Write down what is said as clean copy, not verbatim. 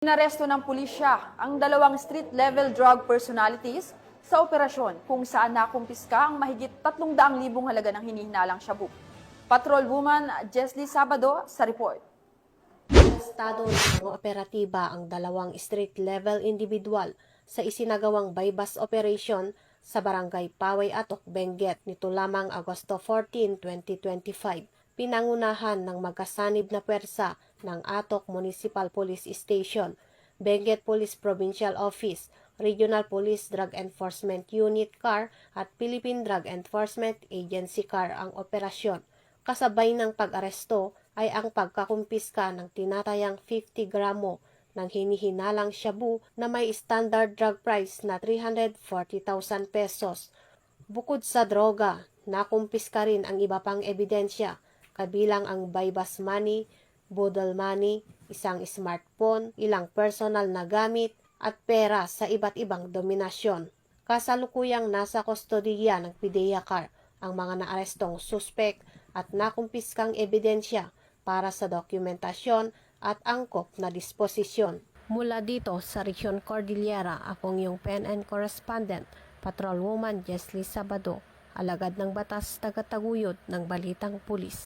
Inaresto ng pulisya ang dalawang street-level drug personalities sa operasyon kung saan nakumpiska ang mahigit 300,000 halaga ng hinihinalang shabu. Patrolwoman Jesly Sabado sa report. Estado ng operatiba ang dalawang street-level individual sa isinagawang bypass operation sa Barangay Paway Atok, Benguet nito lamang Agosto 14, 2025. Pinangunahan ng magkasanib na pwersa ng Atok Municipal Police Station, Benguet Police Provincial Office, Regional Police Drug Enforcement Unit CAR at Philippine Drug Enforcement Agency CAR ang operasyon. Kasabay ng pag-aresto ay ang pagkakumpiska ng tinatayang 50 gramo ng hinihinalang shabu na may standard drug price na 340,000 pesos. Bukod sa droga, nakumpiska rin ang iba pang ebidensya, kabilang ang bypass money, budol money, isang smartphone, ilang personal na gamit at pera sa iba't ibang dominasyon. Kasalukuyang nasa kustodiya ng PIDEA CAR ang mga naarestong suspek at nakumpiskang ebidensya para sa dokumentasyon at angkop na disposisyon. Mula dito sa Region Cordillera, akong iyong PNN correspondent, Patrolwoman Jesly Sabado, alagad ng batas tagataguyod ng Balitang Pulis.